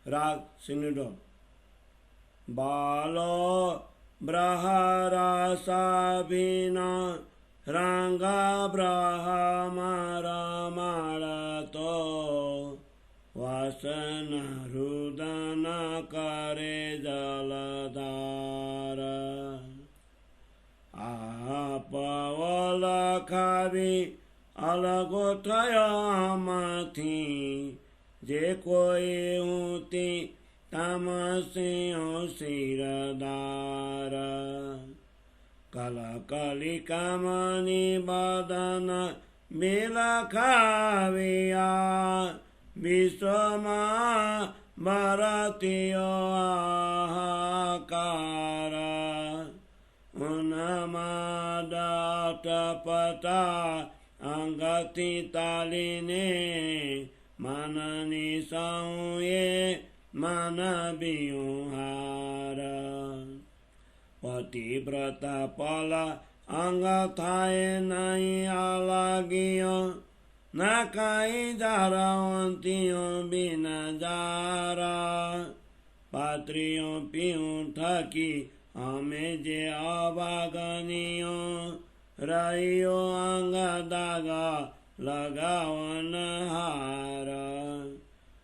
राग सिंगडो। बालो ब्रहरसाभिना रंगा ब्रह्मरमणतो वासन रुदन करे जलधार। आपवल खावी अलगो थयो माथी जे कोई ऊती तामसिंह शिरदार। कलकली कामनी बदन बिलखाविया विश्वमा भरतियो हाहाकार। उन्मादटपटा अंगति तालिने मननी सौये मन बिहार। पतिव्रता पल अंग थाए नहीं अलगियो न कहीं जारवंतियों बिना जारा। पात्रियों पियूं थकी हमें जे अभागनियों रहियो अंग दागा लगावन हार।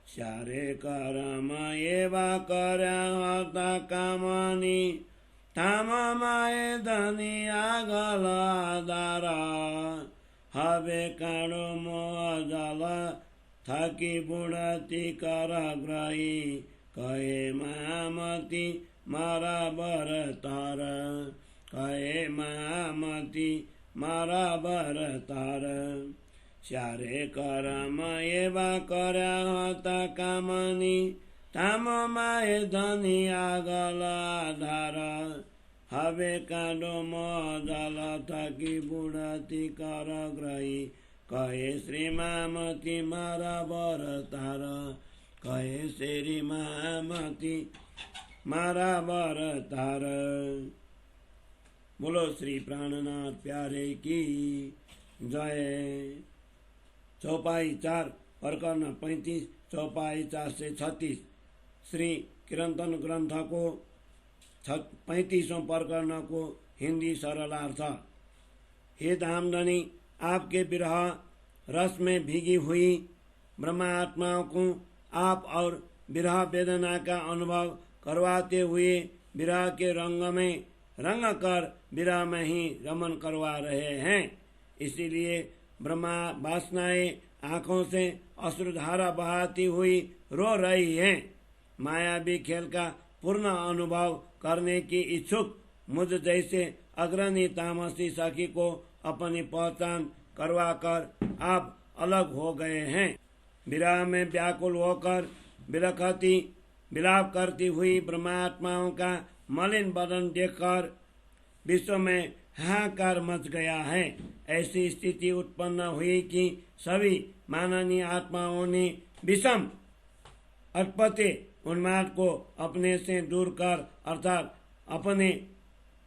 सारे कर्म एवा करता कामनी ताम माए धनी आगल आधारा। हवे काणो मोह जल थकी बुढ़ती कर ग्रही कहे महामती मारा बर तार। कहे महामती मारा बर तार। सारे कर्म एवा करता कामनी ताम माए धनी आगल आधार। हवे कांडो मजल थकी बुढ़ती कर ग्रही कहे श्री महामती मारा बर तार। कहे श्री महामती मारा बर तार। बोलो श्री प्राणनाथ प्यारे की जय। चौपाई 4 प्रकरण 35 चौपाई 4 से 36 श्री कीर्तन ग्रंथ को 35वां प्रकरण को हिंदी सरलार्थ। हे धामधनी, आपके विरह रस में भीगी हुई ब्रह्मात्माओं को आप और विरह वेदना का अनुभव करवाते हुए विरह के रंग में रंग कर विरह में ही रमन करवा रहे हैं। इसीलिए ब्रह्मा वासनाएं आंखों से अश्रुधारा बहाती हुई रो रही हैं। मायावी खेल का पूर्ण अनुभव करने की इच्छुक मुझ जैसे अग्रणी तामसी सखी को अपनी पहचान करवाकर आप अलग हो गए हैं। विरह में व्याकुल होकर विलखती विलाप करती हुई ब्रह्मात्माओं का मलिन बदन देखकर विश्व में हाहाकार मच गया है। ऐसी स्थिति उत्पन्न हुई कि सभी माननीय आत्माओं ने विषम अटपटे उन्माद को अपने से दूर कर अर्थात अपने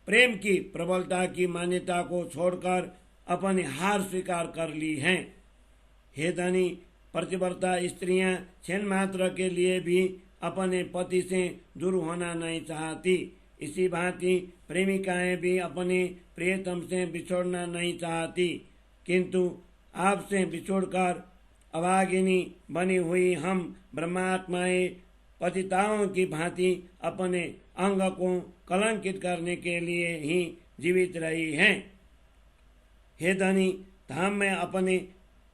प्रेम की प्रबलता की मान्यता को छोड़कर अपनी हार स्वीकार कर ली है। हे धनी, प्रतिव्रता स्त्रियां क्षण मात्र के लिए भी अपने पति से दूर होना नहीं चाहती। इसी भांति प्रेमिकाएं भी अपने प्रियतम से बिछोड़ना नहीं चाहती, किंतु आपसे बिछोड़कर अभागिनी बनी हुई हम ब्रह्मात्माएं पतिताओं की भांति अपने अंग को कलंकित करने के लिए ही जीवित रही हैं। हे धनी, धाम में अपने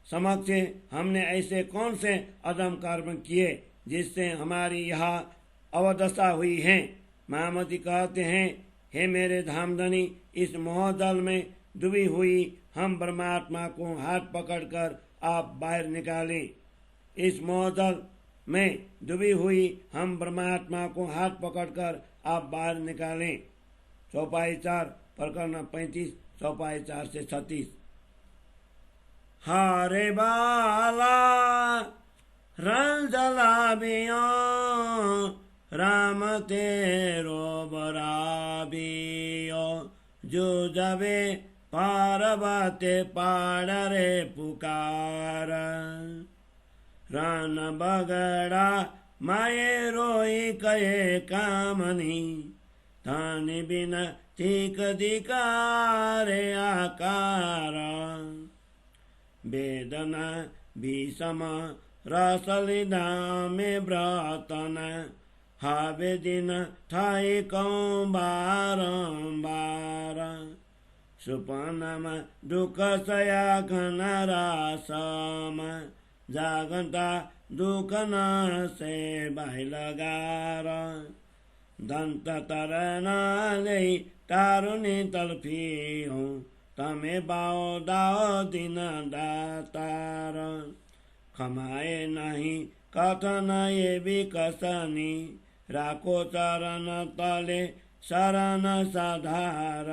समक्ष हमने ऐसे कौन से अधम कर्म किए जिससे हमारी यह अवदशा हुई है। महामती कहते हैं, हे मेरे धामधनी, इस मोहजल में डूबी हुई हम ब्रह्मात्मा को हाथ पकड़कर आप बाहर निकालें। इस मोहजल में डूबी हुई हम ब्रह्मात्मा को हाथ पकड़कर आप बाहर निकालें। चौपाई 4 प्रकरण 35 चौपाई 4 से 36। हारे बाला रंजला बियो राम तेरो बराबियो जो जबे पार्वते पाड़रे पुकार। रान बगड़ा माये रोई कहे कामनी, ताने बिना ठीक दिकारे आकार। वेदना विषम रसलिदा में व्रतन, हावे दिन ठाई कौं बारंबार। सुपनमा दुख सया घन रासमा, जागंता दुख न से बाहि लगार। दंत तरनाले तारुनी तलफी हूँ, तमे बाओ दाओ दिन दातार। खमाए नहीं कथन ये विकसनी, राखो चरण तले शरण साधार।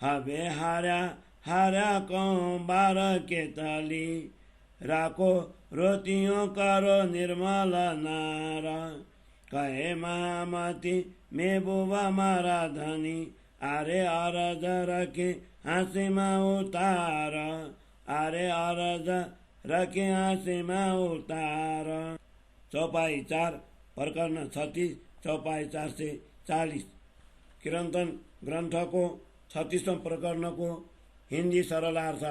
हवे हारा कौं बार के तली, राखो रोतियों करो निर्मल नार। कहे महामती में बुवा मारा धनी, आरे अरज रखे हाँसी में उतार। आरे अरज रखे हाँसी में उतार। चौपाई 4 प्रकरण 36 चौपाई 440। कीर्तन ग्रंथ को 36वें प्रकरण को हिंदी सरलार्थ।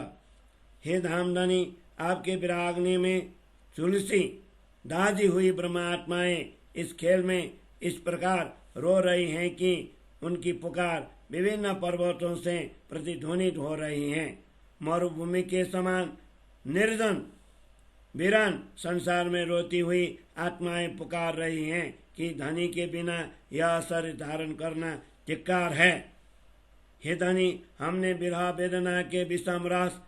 हे धामधनी, आपके विरागने में तुलसी दाजी हुई ब्रह्मात्माएं इस खेल में इस प्रकार रो रही हैं कि उनकी पुकार विभिन्न पर्वतों से प्रतिध्वनित हो रही है। मरुभूमि के समान निर्जन वीरान संसार में रोती हुई आत्माएं पुकार रही हैं कि धनी के बिना यह शरीर धारण करना धिक्कार है। हे धनी, हमने विरह वेदना के विषम रस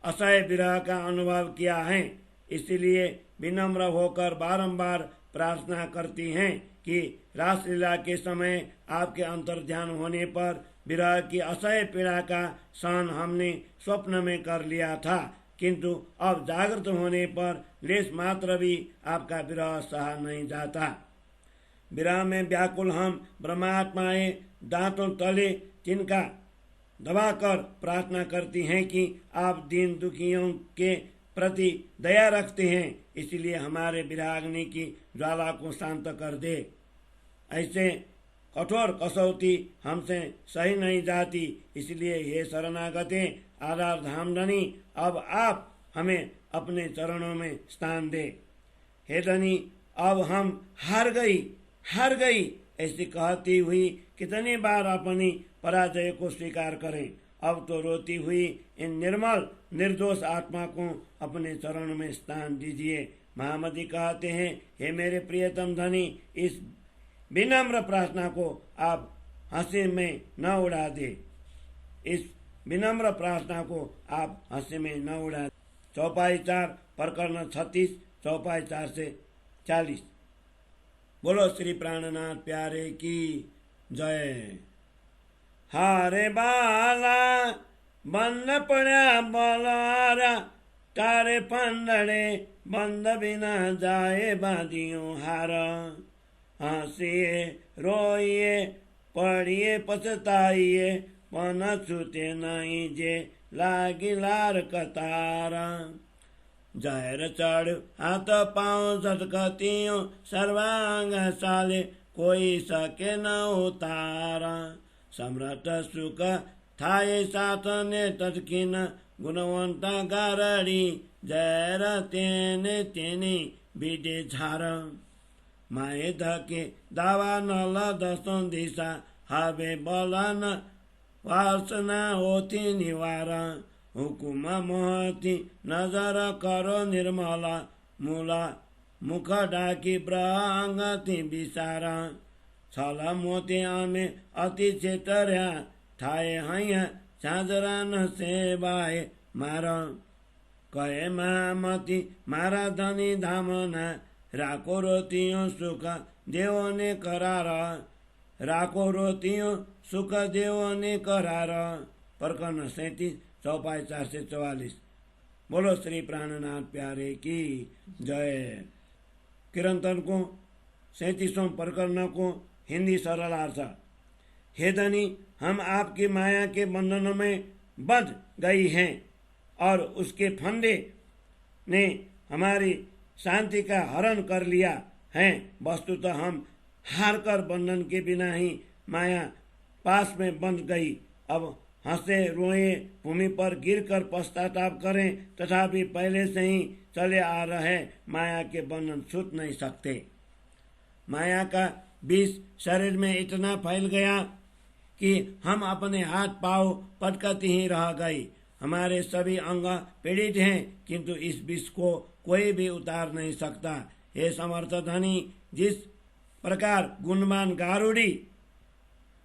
असह्य विरह का अनुभव किया है, इसलिए विनम्र होकर बारंबार प्रार्थना करती हैं कि रासलीला के समय आपके अंतर्ध्यान होने पर विरह की असह्य पीड़ा का सहन हमने स्वप्न में कर लिया था, किंतु अब जागृत होने पर लेश मात्र भी आपका विरह सहा नहीं जाता। विरह में व्याकुल हम ब्रह्मात्माएं दांतों तले तिनका दबाकर प्रार्थना करती हैं कि आप दीन दुखियों के प्रति दया रखते हैं, इसलिए हमारे विराग्नि की ज्वाला को शांत कर दे। ऐसे कठोर कसौटी हमसे सही नहीं जाती, इसलिए हे शरणागते आधार धामधनी, अब आप हमें अपने चरणों में स्थान दे। हे धनी, अब हम हार गई ऐसी कहती हुई कितनी बार अपनी पराजय को स्वीकार करें। अब तो रोती हुई इन निर्मल निर्दोष आत्मा को अपने चरणों में स्थान दीजिए। महामती कहते हैं, हे मेरे प्रियतम धनी, इस विनम्र प्रार्थना को आप हंसी में न उड़ा दे। इस विनम्र प्रार्थना को आप हंसी में न उड़ा दे। चौपाई 4 प्रकरण 36 चौपाई 4 से 40। बोलो श्री प्राणनाथ प्यारे की जय। हारे बाला बंद पड़ा बलारा, तारे पंदड़े बंद बिना जाए बादियों हारा। हंसिए रोइए पढ़िए पछताइए, पन छूते नहीं जे लागी लार कतारा। जहर चढ़ हाथ पाँव झटकतियों, सर्वांग साले कोई सके न उतारा। सम्राट सुख थाये साथ ने तत्किन, गुणवंता गारड़ी जहर तेने तेनी बीडे झार। माए धके दावा नल दसों दिशा, हावे बलन वासना होती निवारा। हुकुम मोहती नजर करो निर्मला, मूला मुख डाकी ब्रंगति विसारा। छल मोती आमे अति चेतर्या, थाए हैया साजरान सेवाए मारा। कहे महामती मारा धनी धामना, राखो रोतियों सुख देवो ने करारा। राखो रोतियों सुख देवो ने करारा। प्रकरण 37 चौपाई 4 से 44। बोलो श्री प्राणनाथ प्यारे की जय। कीर्तन को 37वें प्रकरण को हिंदी सरलार्थ। हे धनी, हम आपकी माया के बंधनों में बंध गई हैं और उसके फंदे ने हमारी शांति का हरण कर लिया हैं। वस्तुतः हम हार कर बंधन के बिना ही माया पास में बंध गई। अब हंसे रोए भूमि पर गिरकर पश्चाताप करें, तथापि पहले से ही चले आ रहे माया के बंधन छूट नहीं सकते। माया का विष शरीर में इतना फैल गया कि हम अपने हाथ पांव पटकती ही रह गई। हमारे सभी अंग पीड़ित हैं, किंतु इस विष को कोई भी उतार नहीं सकता। हे समर्थ धनी, जिस प्रकार गुणवान गारुड़ी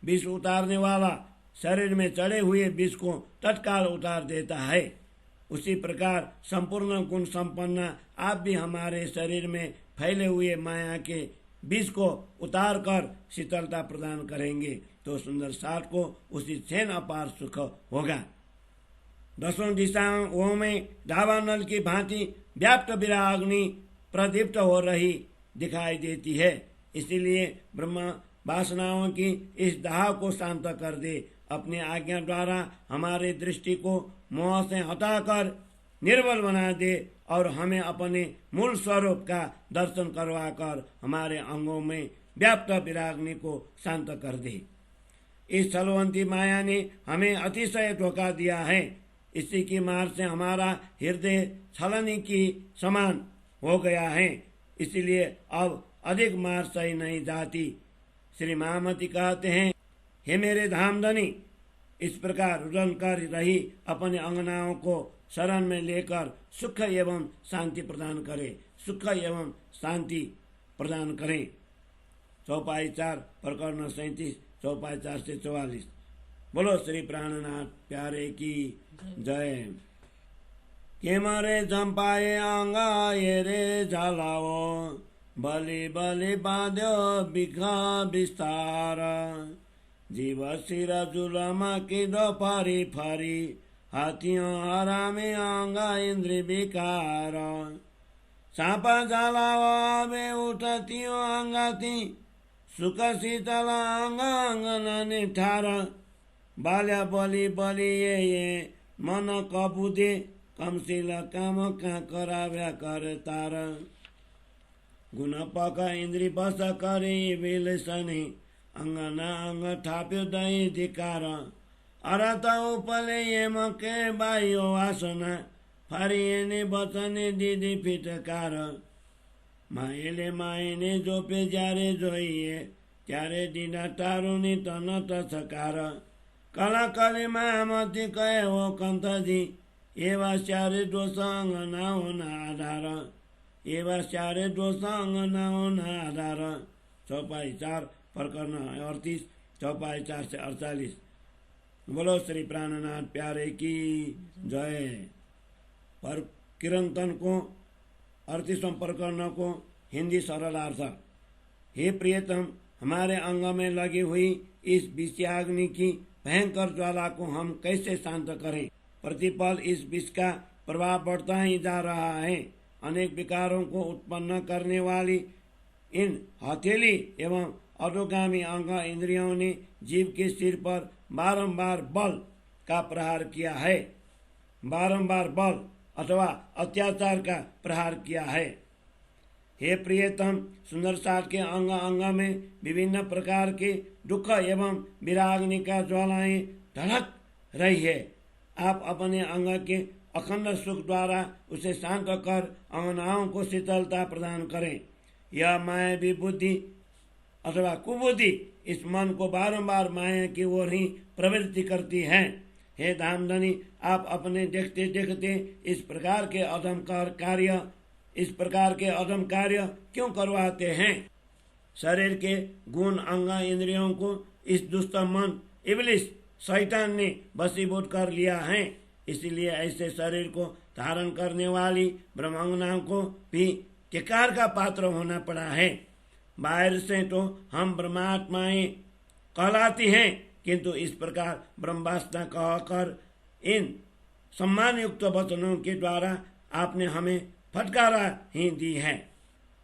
विष उतारने वाला शरीर में चढ़े हुए विष को तत्काल उतार देता है, उसी प्रकार संपूर्ण गुण संपन्न आप भी हमारे शरीर में फैले हुए माया के विष को उतार कर शीतलता प्रदान करेंगे, तो सुंदर साथ को उसी क्षण अपार सुख होगा। दसों दिशाओं में दावानल की भांति व्याप्त विराग्नि प्रदीप्त हो रही दिखाई देती है। इसीलिए ब्रह्मा वासनाओं की इस दाह को शांत कर दे। अपनी आज्ञा द्वारा हमारे दृष्टि को मोह से हटाकर निर्बल बना दे और हमें अपने मूल स्वरूप का दर्शन करवाकर हमारे अंगों में व्याप्त विराग्नि को शांत कर दे। इस छलवंती माया ने हमें अतिशय धोखा दिया है। इसी की मार से हमारा हृदय छलनी की समान हो गया है। इसलिए अब अधिक मार सही नहीं जाती। श्री महामती कहते हैं, हे मेरे धामधनी, इस प्रकार रुदन कर रही अपने अंगनाओं को शरण में लेकर सुख एवं शांति प्रदान करे, सुख एवं शांति प्रदान करें। चौपाई 4 प्रकरण 37 चौपाई 4 से 44। बोलो श्री प्राणनाथ प्यारे की जय। केमरे चंपाए आंगा ये रे झालाओ, बलि बलि बांध्यो बिखा विस्तार, जीव सिर जुलमा की दो फारी फारी, हाथियों हरामे आंगा इंद्र विकार, सापा झालाओ बे उठतियों आंगाती, सुख शीतल आंगा अंगना निठार, बाल्या बलि बलि ये मन कबुदे, कमशील काम का कराव्या कर तार, गुण पक इंद्री बस करे विलसनी, अंगना अंग थाप्यो दही धिकार, अरत उपले ये मके बायो वासना, फरिएने बचने दीदी फिटकार, मायले मायने जोपे जारे जोइए, त्यारे दीदा तारुनी तन तसकार, कला कले महामती कहे वो कंतजी, एवा चारे दोष अंगना होना आधार, एवा चारे दोष अंगना होना आधार। चौपाई 4 प्रकरण 38 चौपाई 4 से 48। बोलो श्री प्राणनाथ प्यारे की जय। पर कीर्तन को 38वें प्रकरण को हिंदी सरलार्थ। हे प्रियतम, हमारे अंग में लगी हुई इस विषयाग्नि की भयंकर ज्वाला को हम कैसे शांत करें। प्रतिपल इस विष का प्रभाव बढ़ता ही जा रहा है। अनेक विकारों को उत्पन्न करने वाली इन हथेली एवं अधोगामी अंग इंद्रियों ने जीव के सिर पर बारंबार बल का प्रहार किया है, बारंबार बल अथवा अत्याचार का प्रहार किया है। हे प्रियतम, सुंदर साथ के अंग अंग में विभिन्न प्रकार के दुख एवं विराग्नि का ज्वालाएं धड़क रही है। आप अपने अंग के अखंड सुख द्वारा उसे शांत कर अंगनाओं को शीतलता प्रदान करें। यह मायावी बुद्धि अथवा कुबुद्धि इस मन को बारंबार माया की ओर ही प्रवृत्ति करती है। हे धामधनी, आप अपने देखते देखते इस प्रकार के अधम कार्य क्यों करवाते हैं। शरीर के गुण अंग इंद्रियों को इस दुष्ट मन इब्लिस शैतान ने वशीभूत कर लिया है। इसलिए ऐसे शरीर को धारण करने वाली ब्रह्मांगनाओं को भी धिक्कार का पात्र होना पड़ा है। बाहर से तो हम ब्रह्मात्माएं कहलाती हैं, किंतु इस प्रकार ब्रह्मास्त्र कहकर इन सम्मान युक्त वचनों के द्वारा आपने हमें फटकारा ही दी है।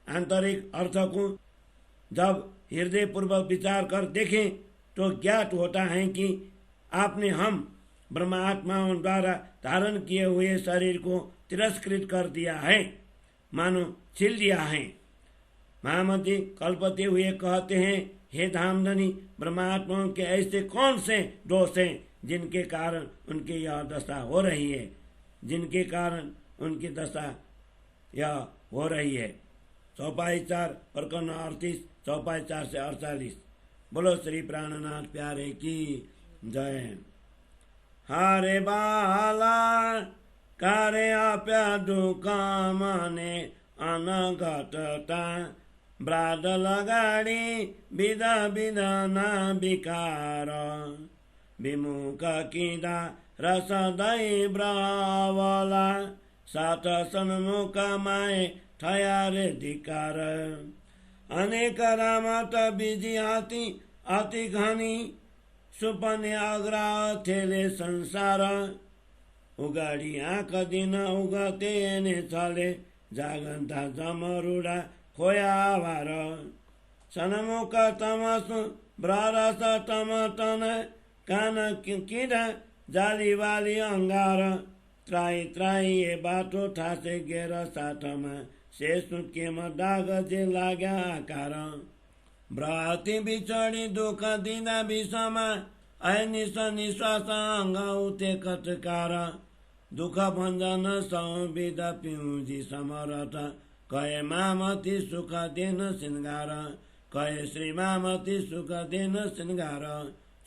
आंतरिक अर्थ को जब हृदय पूर्वक विचार कर देखें तो ज्ञात होता है कि आपने हम ब्रह्मात्माओं द्वारा धारण किए हुए शरीर को तिरस्कृत कर दिया है, मानो छील दिया है। महामती कल्पते हुए कहते हैं, हे धामधनी, ब्रह्मात्माओं के ऐसे कौन से दोष हैं जिनके कारण उनकी यह दशा हो रही है, जिनके कारण उनकी दशा यह हो रही है। चौपाई 4 प्रकरण 38, चौपाई 4 से 48। बोलो श्री प्राणनाथ प्यारे की जय। हारे बाला कार्य आप्या दुःख माने अनघटता ब्राड लगाडी विधा विधाना विकार विमुख किदा रसदै ब्रावला सात सन्मुख माए ठयारे धिकार अनेक रामत बिजी अति घनी सुपने अग्रा थेले संसार उगाडी आँख दिन उगते ने छले जागन्ता जमरुडा खोया भार सनमुख तमसु ब्ररस टमटन कान किरा जाली वाली अंगार त्राई त्राई ए बाटो ठासे गेर साथमा से सुकेमा दाग जे लाग्या आकार ब्राती बिछडी दुःख दिँदा विषमा अनिस निश्वास अङ्ग उते कटकार दुःख भञ्जन संविदा पिउजी समरथ कहे मामती सुख देन श्रृंगार कहे श्री मामती सुख देन श्रृंगार।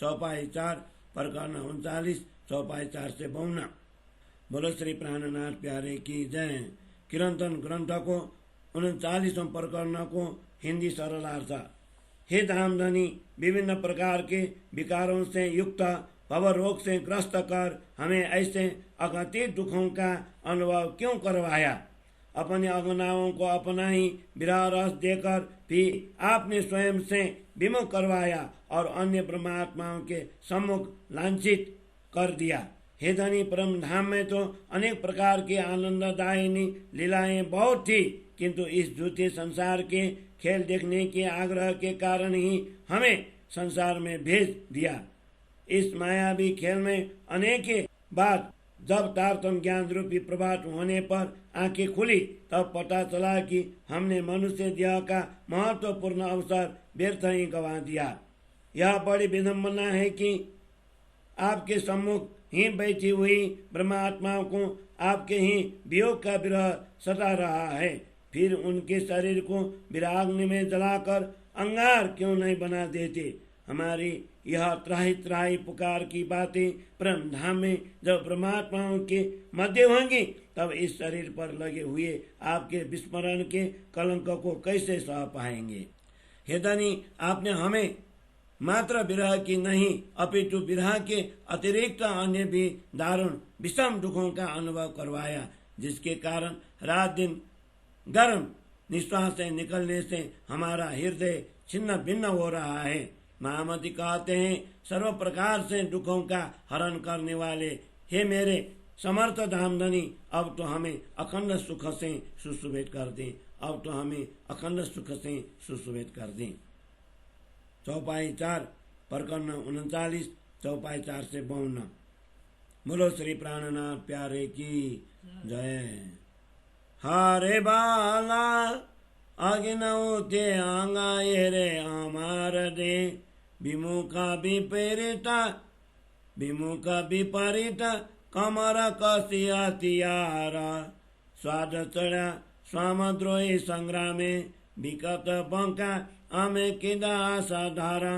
चौपाई 4 प्रकरण 39, चौपाई 4 से 52। बोलो श्री प्राणनाथ प्यारे की जय। कीर्तन ग्रंथ को 39वां प्रकरण को हिंदी सरलार्थ। हे धामधनी, विभिन्न प्रकार के विकारों से युक्त भव रोग से ग्रस्त कर हमें ऐसे अघटित दुखों का अनुभव क्यों करवाया। अपने अगुनाओं को अपना ही विरह रस देकर भी आपने स्वयं से विमुख करवाया और अन्य परमात्माओं के सम्मुख लांछित कर दिया। हे धनी, परम धाम में तो अनेक प्रकार की आनंददायिनी लीलाएं बहुत थी, किंतु इस झूठे संसार के खेल देखने के आग्रह के कारण ही हमें संसार में भेज दिया। इस मायावी खेल में अनेक बार जब तारतम ज्ञान रूपी प्रभात होने पर आंखें खुली, तब पता चला कि हमने मनुष्य देह का महत्वपूर्ण अवसर व्यर्थ ही गंवा दिया। यह बड़ी विडंबना है कि आपके सम्मुख ही बैठी हुई ब्रह्मात्माओं को आपके ही वियोग का विरह सता रहा है, फिर उनके शरीर को विराग्नि में जलाकर अंगार क्यों नहीं बना देते। हमारी यह त्राही त्राही पुकार की बातें परम धाम में जब परमात्माओं के मध्य होंगी, तब इस शरीर पर लगे हुए आपके विस्मरण के कलंक को कैसे सह पाएंगे। हे धनी, आपने हमें मात्र विरह की नहीं अपितु विरह के अतिरिक्त अन्य भी दारुण विषम दुखों का अनुभव करवाया, जिसके कारण रात दिन गर्म निश्वास से निकलने से हमारा हृदय छिन्न भिन्न हो रहा है। महामती कहते हैं, सर्व प्रकार से दुखों का हरण करने वाले हे मेरे समर्थ धामधनी, अब तो हमें अखंड सुख से सुशोभित कर दें, अब तो हमें अखंड सुख से सुशोभित कर दें। चौपाई 4 प्रकरण 39, चौपाई 4 से 52। बोलो श्री प्राणनाथ प्यारे की जय। हारे बाला अग्नौते आंगाए रे अमार दे विमुखा विपरीत कमर कसिया तियारा स्वाद चढ़ा स्वामद्रोही संग्रामे विकट बंका अमे किदा साधारा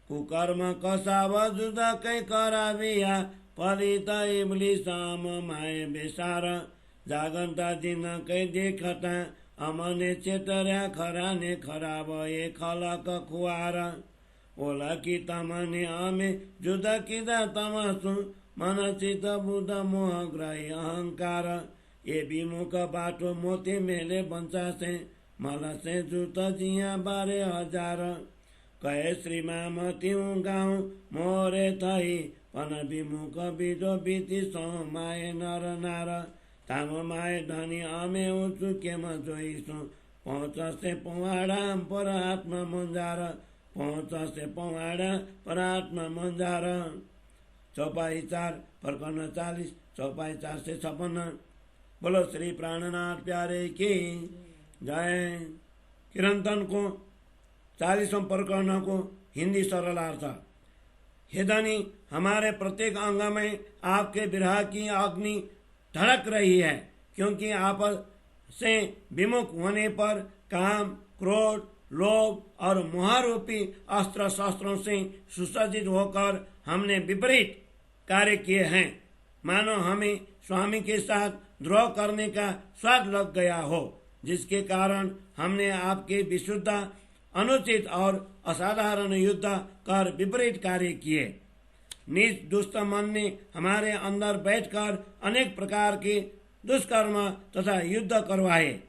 कुकर्म कसा वजुद कै कराविया पलित इबली साम माए बेसारा जागंता दिन कै देखता अमने चेतर्या खराने खराब ये खलक खुआरा ओला की तमने आमे जुदा किदा तमसु मनसित बुध मोह ग्रही अहंकार ये विमुख बाटो मोती मेले बंचा से मला से जुत जिया 12,000 कहे श्री मामती गाँव मोरे थई पन विमुख बिदो बीती सो माए नर नार ताम माए धनी आमे ऊँचु केम जोईसु पहुँच से पवाड़ा पर आत्मा मंजार पहुँच से पवाड़ा पर आत्मा मंजार। चौपाई 4 प्रकरण 40, चौपाई 4 से 56। बोलो श्री प्राणनाथ प्यारे की जय। कीर्तन को 40वें प्रकरण को हिंदी सरल अर्थ। हे धनी, हमारे प्रत्येक अंग में आपके विरह की अग्नि धड़क रही है, क्योंकि आप से विमुख होने पर काम, क्रोध, लोभ और मोहारूपी अस्त्र शस्त्रों से सुसज्जित होकर हमने विपरीत कार्य किए हैं, मानो हमें स्वामी के साथ द्रोह करने का स्वाद लग गया हो, जिसके कारण हमने आपके विशुद्ध, अनुचित और असाधारण युद्ध कर विपरीत कार्य किए। नीच दुष्ट मन ने हमारे अंदर बैठकर अनेक प्रकार के दुष्कर्म तथा युद्ध करवाए।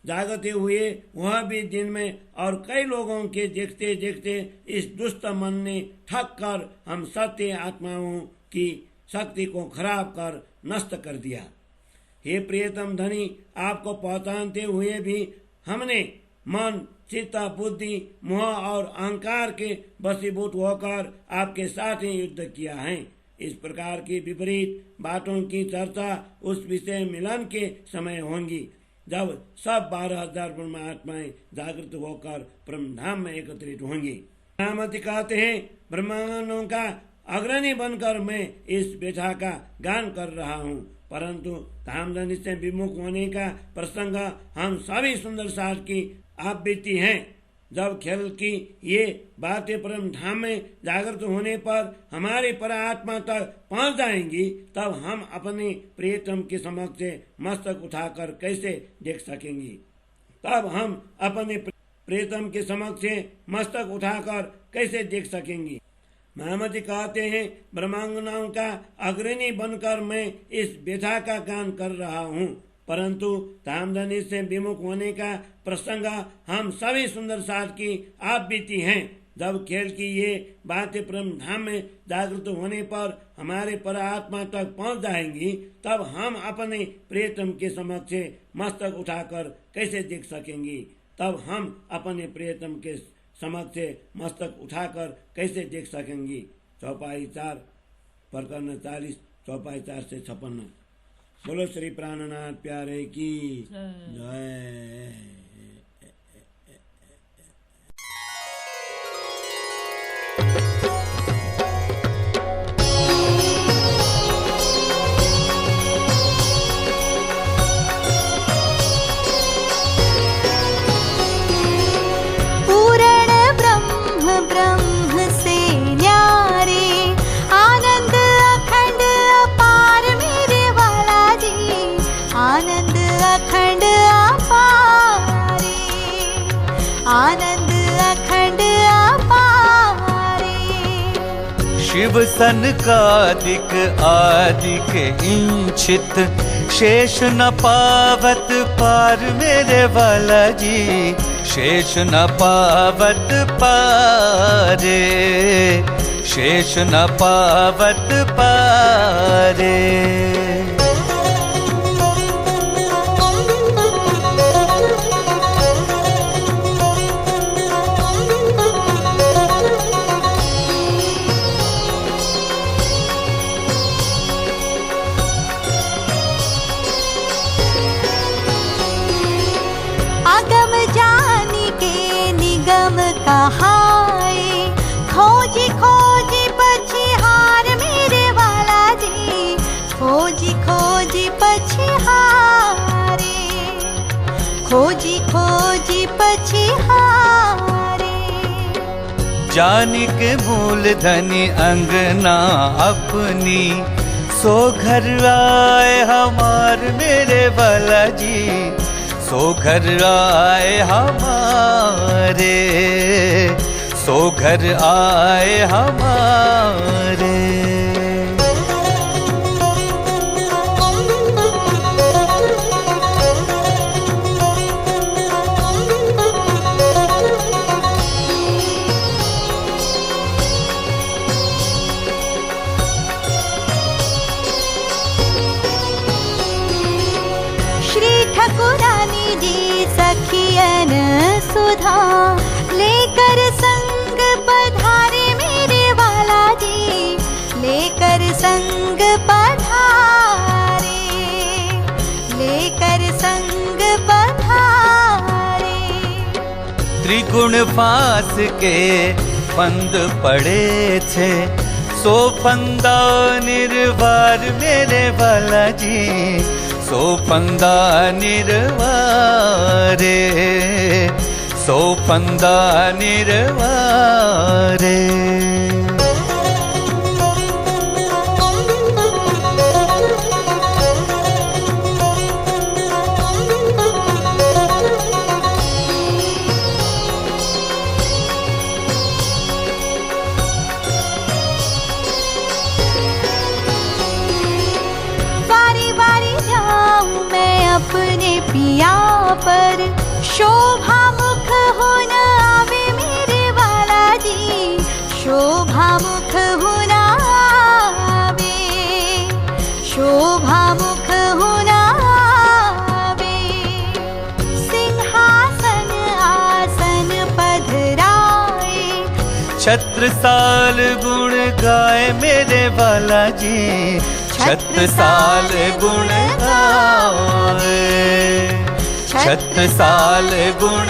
जागते हुए वह भी दिन में और कई लोगों के देखते देखते इस दुष्ट मन ने ठग कर हम सत्य आत्माओं की शक्ति को खराब कर नष्ट कर दिया। हे प्रियतम धनी, आपको पहचानते हुए भी हमने मन, चित्त, बुद्धि, मोह और अहंकार के वशीभूत होकर आपके साथ ही युद्ध किया है। इस प्रकार की विपरीत बातों की चर्चा उस विषय मिलन के समय होंगी, जब सब 12,000 परमात्माएं जागृत होकर ब्रह्म धाम में एकत्रित होंगी। नामति कहते हैं, ब्रह्मांडों का अग्रणी बनकर मैं इस व्यथा का गान कर रहा हूँ, परंतु धामधनी से विमुख होने का प्रसंग हम सभी सुंदर सार की आप बीती हैं। जब खेल की ये बातें परम धाम में जागृत होने पर हमारे परात्मा तक पहुंच जाएंगी, तब हम अपने प्रियतम के समक्ष मस्तक उठाकर कैसे देख सकेंगी? तब हम अपने प्रियतम के समक्ष मस्तक उठाकर कैसे देख सकेंगी? महामती कहते हैं, ब्रह्मांगनाओं का अग्रणी बनकर मैं इस व्यथा का गान कर रहा हूँ, परंतु धामधनी से विमुख होने का प्रसंग हम सभी सुंदर साथ की आप बीती हैं। जब खेल की ये बातें परम धाम में जागृत होने पर हमारे परात्मा तक पहुंच जाएंगी, तब हम अपने प्रियतम के समक्ष मस्तक उठाकर कैसे देख सकेंगी? तब हम अपने प्रियतम के समक्ष मस्तक उठाकर कैसे देख सकेंगी? चौपाई 4 प्रकरण 40 चौपाई 4 से 56। बोलो श्री प्राणनाथ प्यारे की जय। शिव सनकादिक आदिक इंचित शेष न पावत पार मेरे वाला जी, शेष न पावत पारे, शेष न पावत पारे। खोजी खोजी पछिहार मेरे वाला जी, खोजी खोजी पछिहारे, खोजी खोजी पछिहारे। जानी के मूल धनी अंगना अपनी, सो घर आए हमार मेरे वाला जी, सो घर आए हमारे, सो घर आए हमारे। श्री ठकुरानी जी सखियन सुधा लेकर संग पधारे मेरे वाला जी, ગુણ ફાસ કે ફંદ પડે છે, સો ફંદા નિર્વાર મેરે વાલાજી, સો ફંદા નિર્વારે, સો ફંદા નિર્વારે. अपने पिया पर शोभा मुख होना आवे मेरे वाला जी, शोभा मुख होना आवे, शोभा मुख होना आवे. सिंहासन आसन पधराए, छत्रसाल गुण गाए मेरे वाला जी, छत्रसाल गुण गाए, छत्रसाल गुण